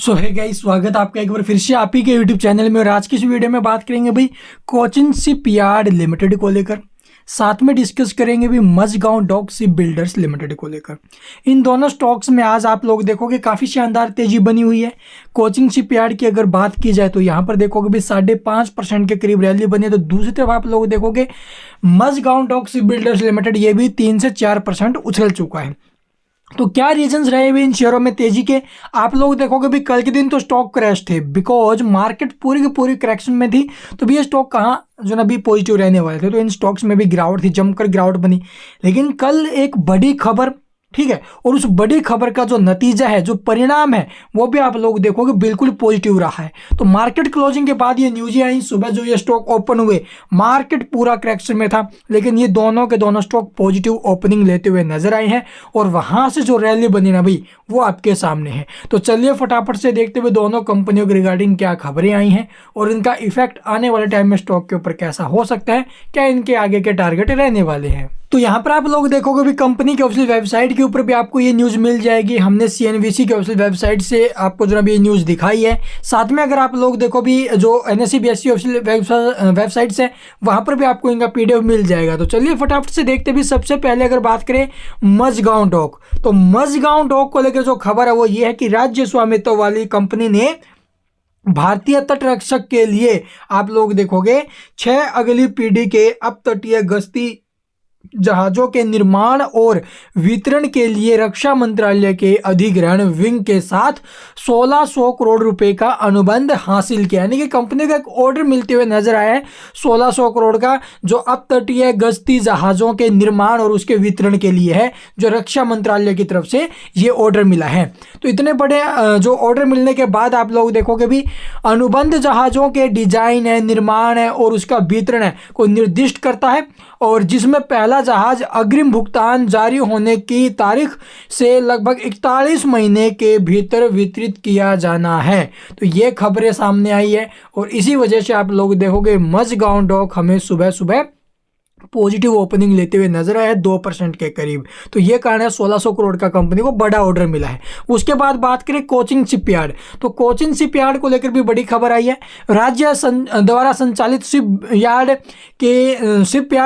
सो है गाइस, स्वागत है आपका एक बार फिर से आप ही के यूट्यूब चैनल में। और आज की इस वीडियो में बात करेंगे भाई कोचिन शिपयार्ड लिमिटेड को लेकर, साथ में डिस्कस करेंगे भी Mazagon dock ship builders limited को लेकर। इन दोनों स्टॉक्स में आज आप लोग देखोगे काफ़ी शानदार तेजी बनी हुई है। कोचिन शिपयार्ड की अगर बात की जाए तो यहाँ पर देखोगे भी 5.5% के करीब रैली बनी है। तो दूसरी तरफ आप लोग देखोगे Mazagon dock ship builders limited ये भी 3 से 4% उछल चुका है। तो क्या रीजंस रहे हुए इन शेयरों में तेजी के, आप लोग देखोगे भी कल के दिन तो स्टॉक क्रैश थे, बिकॉज मार्केट पूरी की पूरी करेक्शन में थी। तो भी ये स्टॉक कहाँ जो ना भी पॉजिटिव रहने वाले थे, तो इन स्टॉक्स में भी गिरावट थी, जमकर गिरावट बनी। लेकिन कल एक बड़ी खबर, ठीक है, और उस बड़ी खबर का जो नतीजा है, जो परिणाम है, वो भी आप लोग देखोगे बिल्कुल पॉजिटिव रहा है। तो मार्केट क्लोजिंग के बाद ये न्यूज़ें आई, सुबह जो ये स्टॉक ओपन हुए मार्केट पूरा करेक्शन में था, लेकिन ये दोनों के दोनों स्टॉक पॉजिटिव ओपनिंग लेते हुए नजर आए हैं। और वहां से जो रैली बनी ना भाई, वो आपके सामने है। तो चलिए फटाफट से देखते हुए दोनों कंपनियों के रिगार्डिंग क्या खबरें आई हैं और इनका इफेक्ट आने वाले टाइम में स्टॉक के ऊपर कैसा हो सकता है, क्या इनके आगे के टारगेट रहने वाले हैं। तो यहाँ पर आप लोग देखोगे भी कंपनी के ऑफिशियल वेबसाइट के ऊपर भी आपको ये न्यूज़ मिल जाएगी। हमने CNBC के ऑफिशियल वेबसाइट से आपको जो भी ये न्यूज़ दिखाई है। साथ में अगर आप लोग देखो भी जो NSE BSE ऑफिशियल वेबसाइट्स है, वहाँ पर भी आपको इनका PDF मिल जाएगा। तो चलिए फटाफट से देखते भी। सबसे पहले अगर बात करें मझगांव डॉक, तो मझगांव डॉक को लेकर जो खबर है वो ये है कि राज्य स्वामित्व वाली कंपनी ने भारतीय तटरक्षक के लिए आप लोग देखोगे 6 अगली पीढ़ी के अपतटीय गश्ती जहाजों के निर्माण और वितरण के लिए रक्षा मंत्रालय के अधिग्रहण विंग के साथ 1600 करोड़ रुपए का अनुबंध हासिल किया। यानी कि कंपनी का एक ऑर्डर मिलते हुए नजर आया है 1600 करोड़ का, जो अपतटीय गश्ती जहाजों के निर्माण और उसके वितरण के लिए है, जो रक्षा मंत्रालय की तरफ से ये ऑर्डर मिला है। तो इतने बड़े जो ऑर्डर मिलने के बाद आप लोग देखोगे भी अनुबंध जहाजों के डिजाइन है, निर्माण है और उसका वितरण है को निर्दिष्ट करता है, और जिसमें पहला जहाज अग्रिम भुगतान जारी होने की तारीख से लगभग 41 महीने के भीतर वितरित किया जाना है। तो ये खबरें सामने आई है और इसी वजह से आप लोग देखोगे मझगांव डॉक हमें सुबह सुबह पॉजिटिव ओपनिंग लेते हुए नजर आया 2% के करीब। तो ये कारण है 1600 करोड़ का कंपनी को बड़ा ऑर्डर मिला है। उसके बाद बात करें कोचिन शिपयार्ड, तो कोचिन शिपयार्ड को लेकर भी बड़ी खबर आई है। राज्य द्वारा संचालित शिपयार्ड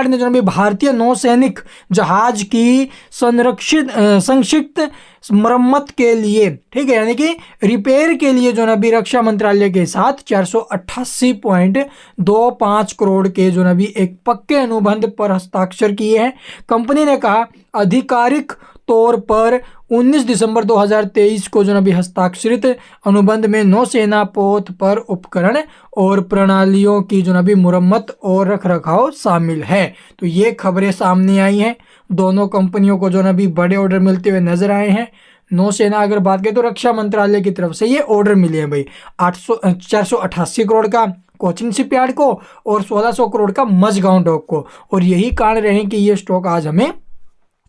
ने जो भारतीय नौसैनिक जहाज की संक्षिप्त मरम्मत के लिए, ठीक है, यानी कि रिपेयर के लिए जो ना भी रक्षा मंत्रालय के साथ 488.25 करोड़ के जो ना भी एक पक्के अनुबंध पर हस्ताक्षर किए हैं। कंपनी ने कहा आधिकारिक तौर पर 19 दिसंबर 2023 को जो ना भी हस्ताक्षरित अनुबंध में नौसेना पोत पर उपकरण और प्रणालियों की जो ना भी मुरम्मत और रखरखाव शामिल है। तो ये खबरें सामने आई हैं। दोनों कंपनियों को जो ना भी बड़े ऑर्डर मिलते हुए नजर आए हैं। नौसेना अगर बात करें तो रक्षा मंत्रालय की तरफ से ये ऑर्डर मिले हैं भाई 488 करोड़ का कोचिन शिपयार्ड को और 1600 करोड़ का मझगांव डॉक को। और यही कारण रहे कि ये स्टॉक आज हमें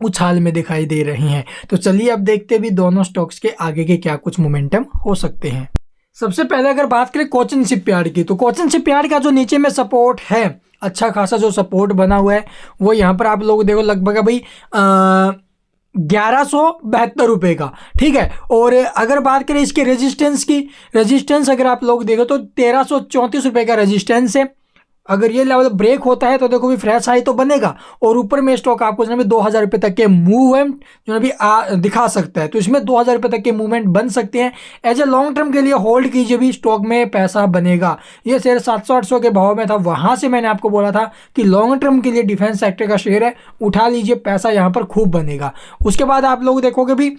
उछाल में दिखाई दे रहे हैं। तो चलिए अब देखते भी दोनों स्टॉक्स के आगे के क्या कुछ मोमेंटम हो सकते हैं। सबसे पहले अगर बात करें कोचिन शिपयार्ड की, तो कोचिन शिपयार्ड का जो नीचे में सपोर्ट है, अच्छा खासा जो सपोर्ट बना हुआ है, वो यहाँ पर आप लोग देखो लगभग भाई 1172 रुपये का, ठीक है। और अगर बात करें इसके रेजिस्टेंस की, रेजिस्टेंस अगर आप लोग देखो तो 1334 रुपये का रेजिस्टेंस है। अगर ये लेवल ब्रेक होता है तो देखो भी फ्रेश हाई तो बनेगा और ऊपर में स्टॉक आपको जो 2000 रुपये तक के मूवमेंट जो भी दिखा सकता है। तो इसमें 2000 रुपये तक के मूवमेंट बन सकते हैं। एज ए लॉन्ग टर्म के लिए होल्ड कीजिए, भी स्टॉक में पैसा बनेगा। ये शेयर 700-800 के भाव में था, वहां से मैंने आपको बोला था कि लॉन्ग टर्म के लिए डिफेंस सेक्टर का शेयर है, उठा लीजिए, पैसा यहाँ पर खूब बनेगा। उसके बाद आप लोग देखोगे भी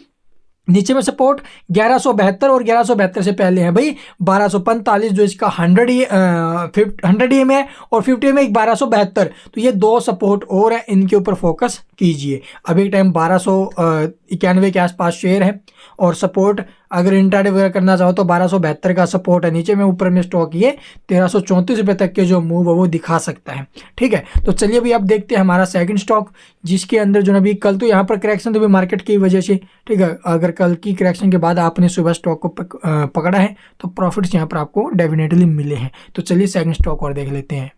नीचे में सपोर्ट 1172 और 1172 से पहले है भाई 1245, जो इसका 100 EM है और 50 EM 1272। तो ये दो सपोर्ट और है, इनके ऊपर फोकस कीजिए। अभी टाइम 1291 के आसपास शेयर है और सपोर्ट अगर इंट्राडे वगैरह करना चाहो तो 1272 का सपोर्ट है नीचे में। ऊपर में स्टॉक ये 1334 रुपये तक के जो मूव है वो दिखा सकता है, ठीक है। तो चलिए अभी आप देखते हैं हमारा सेकंड स्टॉक, जिसके अंदर जो अभी कल तो यहाँ पर करेक्शन तो भी मार्केट की वजह से, ठीक है, अगर कल की करेक्शन के बाद आपने सुबह स्टॉक को पकड़ा है तो प्रॉफिट्स यहाँ पर आपको डेफिनेटली मिले हैं। तो चलिए सेकंड स्टॉक और देख लेते हैं।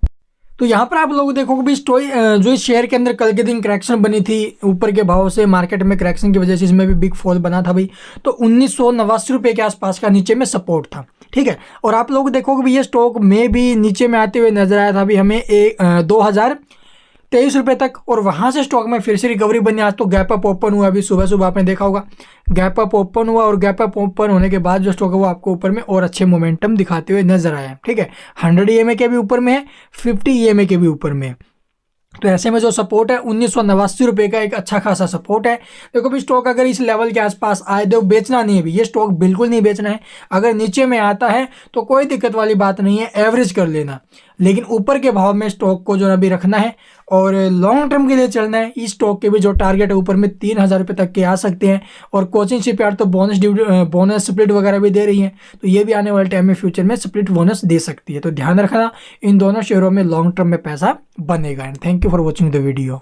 तो यहाँ पर आप लोग देखोगे भी स्टोरी जो इस शेयर के अंदर कल के दिन करेक्शन बनी थी ऊपर के भाव से, मार्केट में करेक्शन की वजह से इसमें भी बिग फॉल बना था भाई। तो 1989 रुपये के आसपास का नीचे में सपोर्ट था, ठीक है। और आप लोग देखोगे भी ये स्टॉक में भी नीचे में आते हुए नजर आया था भी हमें 2023 रुपये तक, और वहाँ से स्टॉक में फिर से रिकवरी बनी। आज तो गैप अप ओपन हुआ, अभी सुबह सुबह आपने देखा होगा गैप अप ओपन हुआ, और गैप अप ओपन होने के बाद जो स्टॉक है वो आपको ऊपर में और अच्छे मोमेंटम दिखाते हुए नजर आया, ठीक है। 100 EMA के भी ऊपर में है, 50 EMA के भी ऊपर में है। तो ऐसे में जो सपोर्ट है 1989 रुपये का एक अच्छा खासा सपोर्ट है। देखो भी स्टॉक अगर इस लेवल के आसपास आए तो बेचना नहीं है भी, ये स्टॉक बिल्कुल नहीं बेचना है। अगर नीचे में आता है तो कोई दिक्कत वाली बात नहीं है, एवरेज कर लेना, लेकिन ऊपर के भाव में स्टॉक को जो अभी रखना है और लॉन्ग टर्म के लिए चलना है। इस स्टॉक के भी जो टारगेट है ऊपर में 3000 रुपये तक के आ सकते हैं, और कोचिंग शिपयार्ड तो बोनस स्प्लिट वगैरह भी दे रही है, तो ये भी आने वाले टाइम में फ्यूचर में स्प्लिट बोनस दे सकती है। तो ध्यान रखना, इन दोनों शेयरों में लॉन्ग टर्म में पैसा बनेगा। And thank you for watching the video.